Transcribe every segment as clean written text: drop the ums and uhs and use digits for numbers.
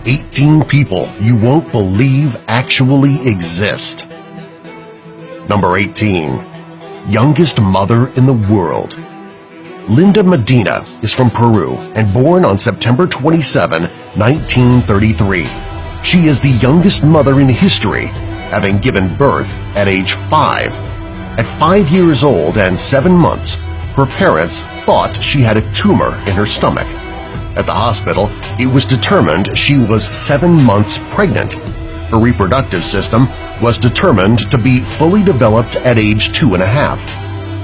18 people you won't believe actually exist. Number 18. Youngest mother in the world. Linda Medina is from Peru and born on September 27, 1933. She is the youngest mother in history, having given birth at age 5. At 5 years old and 7 months, her parents thought she had a tumor in her stomach. At the hospital, it was determined she was 7 months pregnant. Her reproductive system was determined to be fully developed at age 2.5.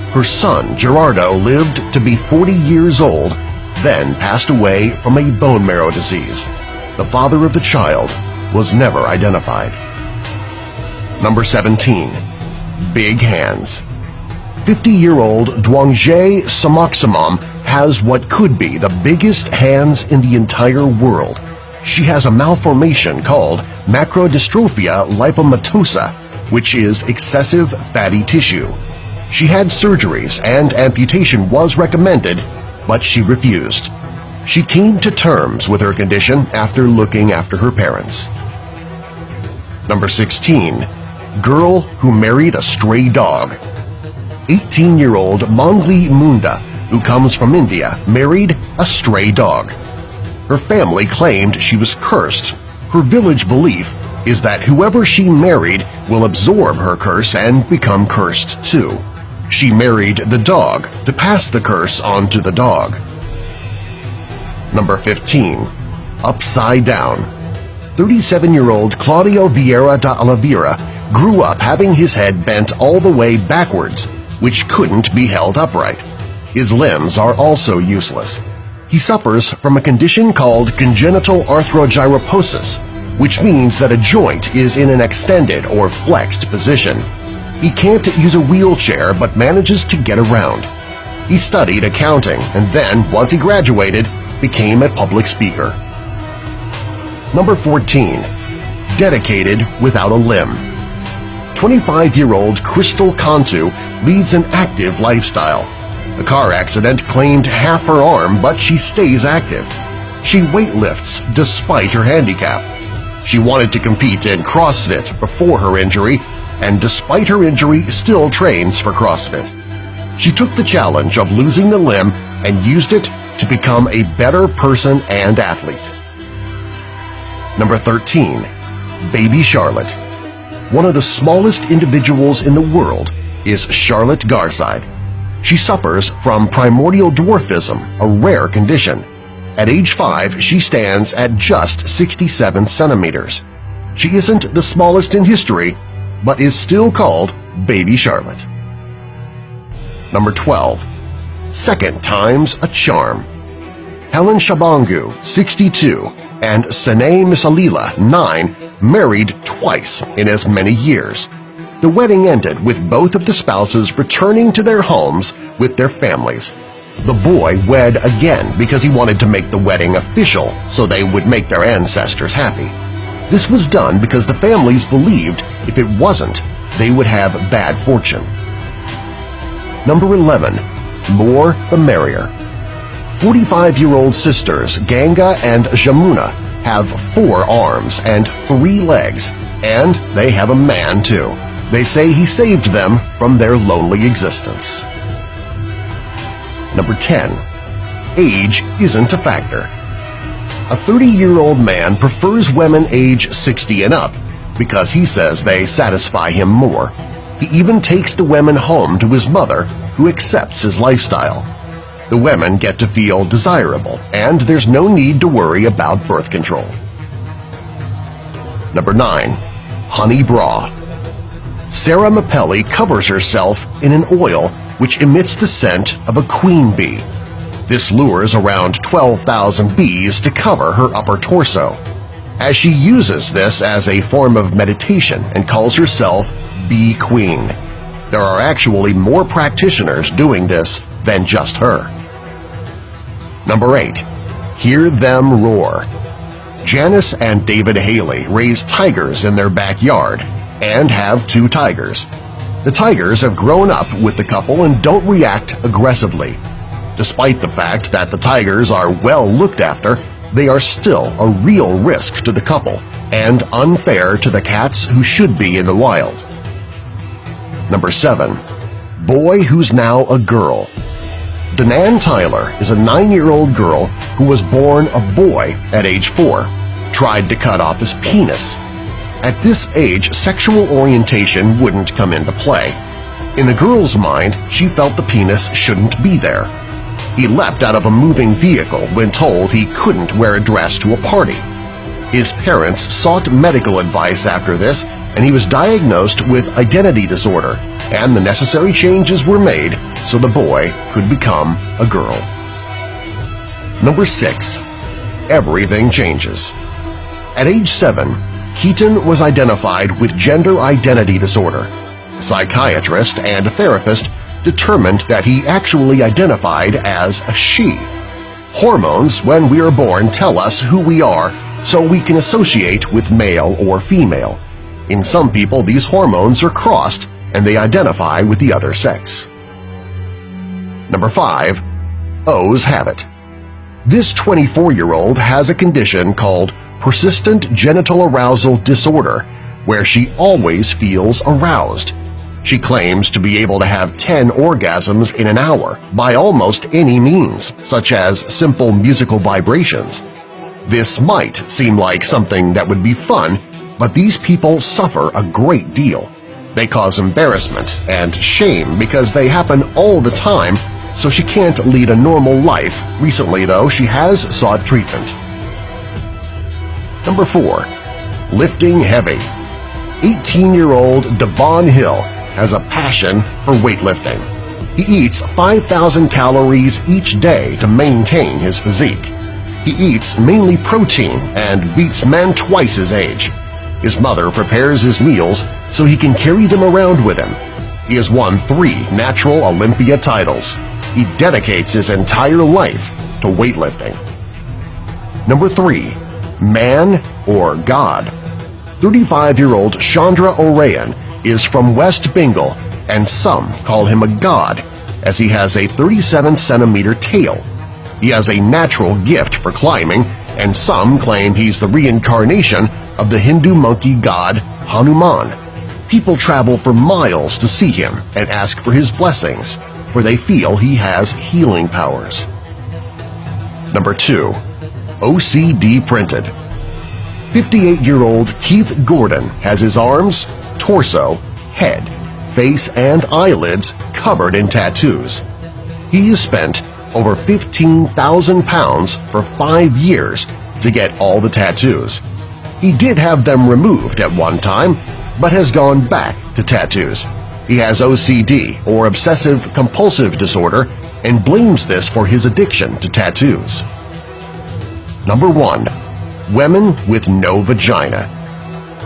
Her son, Gerardo, lived to be 40 years old, then passed away from a bone marrow disease. The father of the child was never identified. Number 17. Big hands. 50-year-old Dwangjae Samoxamam has what could be the biggest hands in the entire world. She has a malformation called macrodystrophia lipomatosa, which is excessive fatty tissue. She had surgeries and amputation was recommended, but she refused. She came to terms with her condition after looking after her parents. Number 16. Girl who married a stray dog. 18-year-old Mongli Munda, who comes from India, married a stray dog. Her family claimed she was cursed. Her village belief is that whoever she married will absorb her curse and become cursed too. She married the dog to pass the curse on to the dog. Number 15. Upside down. 37-year-old Claudio Vieira da Oliveira grew up having his head bent all the way backwards, which couldn't be held upright. His limbs are also useless. He suffers from a condition called congenital arthrogyroposis, which means that a joint is in an extended or flexed position. He can't use a wheelchair but manages to get around. He studied accounting and then, once he graduated, became a public speaker. Number 14. Dedicated without a limb. 25-year-old Crystal Cantu leads an active lifestyle. A car accident claimed half her arm, but she stays active. She weightlifts despite her handicap. She wanted to compete in CrossFit before her injury, and despite her injury still trains for CrossFit. She took the challenge of losing the limb and used it to become a better person and athlete. Number 13. Baby Charlotte. One of the smallest individuals in the world is Charlotte Garside. She suffers from primordial dwarfism, a rare condition. At age 5, she stands at just 67 centimeters. She isn't the smallest in history, but is still called Baby Charlotte. Number 12. Second time's a charm. Helen Shabangu, 62, and Sanae Misalila, 9, married twice in as many years. The wedding ended with both of the spouses returning to their homes with their families. The boy wed again because he wanted to make the wedding official so they would make their ancestors happy. This was done because the families believed if it wasn't, they would have bad fortune. Number 11. More the merrier. 45-year-old sisters Ganga and Jamuna have 4 arms and 3 legs, and they have a man too. They say he saved them from their lonely existence. Number 10. Age isn't a factor. A 30-year-old man prefers women age 60 and up because he says they satisfy him more. He even takes the women home to his mother, who accepts his lifestyle. The women get to feel desirable, and there's no need to worry about birth control. Number 9. Honey Bra. Sarah Mapelli covers herself in an oil which emits the scent of a queen bee. This lures around 12,000 bees to cover her upper torso. As she uses this as a form of meditation and calls herself Bee Queen. There are actually more practitioners doing this than just her. Number 8. Hear Them Roar. Janice and David Haley raise tigers in their backyard and have 2 tigers. The tigers have grown up with the couple and don't react aggressively. Despite the fact that the tigers are well looked after, they are still a real risk to the couple and unfair to the cats who should be in the wild. Number 7. Boy who's now a girl. Danan Tyler is a 9-year-old girl who was born a boy at age 4, tried to cut off his penis. At this age, sexual orientation wouldn't come into play. In the girl's mind, she felt the penis shouldn't be there. He leapt out of a moving vehicle when told he couldn't wear a dress to a party. His parents sought medical advice after this, and he was diagnosed with identity disorder, and the necessary changes were made so the boy could become a girl. Number 6. Everything changes. At age 7, Keaton was identified with gender identity disorder. A psychiatrist and a therapist determined that he actually identified as a she. Hormones when we are born tell us who we are so we can associate with male or female. In some people, these hormones are crossed and they identify with the other sex. Number 5. O's have it. This 24-year-old has a condition called persistent genital arousal disorder, where she always feels aroused. She claims to be able to have 10 orgasms in an hour by almost any means, such as simple musical vibrations. This might seem like something that would be fun, but these people suffer a great deal. They cause embarrassment and shame because they happen all the time, so she can't lead a normal life. Recently, though, she has sought treatment. Number 4. Lifting heavy. 18-year-old Devon Hill has a passion for weightlifting. He eats 5,000 calories each day to maintain his physique. He eats mainly protein and beats men twice his age. His mother prepares his meals so he can carry them around with him. He has won 3 natural Olympia titles. He dedicates his entire life to weightlifting. Number 3. Man or God. 35-year-old Chandra Orayan is from West Bengal, and some call him a god as he has a 37-centimeter tail. He has a natural gift for climbing, and some claim he's the reincarnation of the Hindu monkey god Hanuman. People travel for miles to see him and ask for his blessings, for they feel he has healing powers. Number 2. OCD printed. 58-year-old Keith Gordon has his arms, torso, head, face, and eyelids covered in tattoos. He has spent over 15,000 pounds for 5 years to get all the tattoos. He did have them removed at one time, but has gone back to tattoos. He has OCD, or obsessive-compulsive disorder, and blames this for his addiction to tattoos. Number 1. Women with no vagina.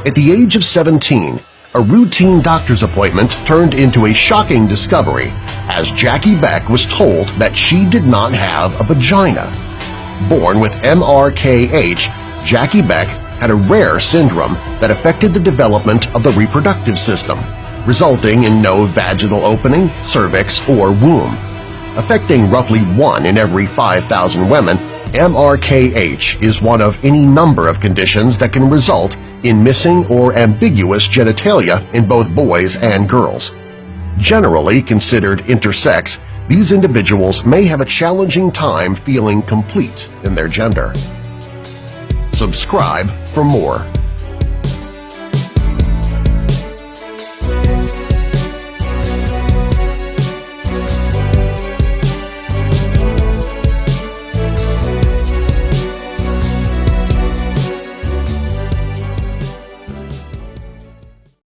At the age of 17, a routine doctor's appointment turned into a shocking discovery as Jackie Beck was told that she did not have a vagina. Born with MRKH, Jackie Beck had a rare syndrome that affected the development of the reproductive system, resulting in no vaginal opening, cervix, or womb. Affecting roughly 1 in every 5,000 women, MRKH is one of any number of conditions that can result in missing or ambiguous genitalia in both boys and girls. Generally considered intersex, these individuals may have a challenging time feeling complete in their gender. Subscribe for more.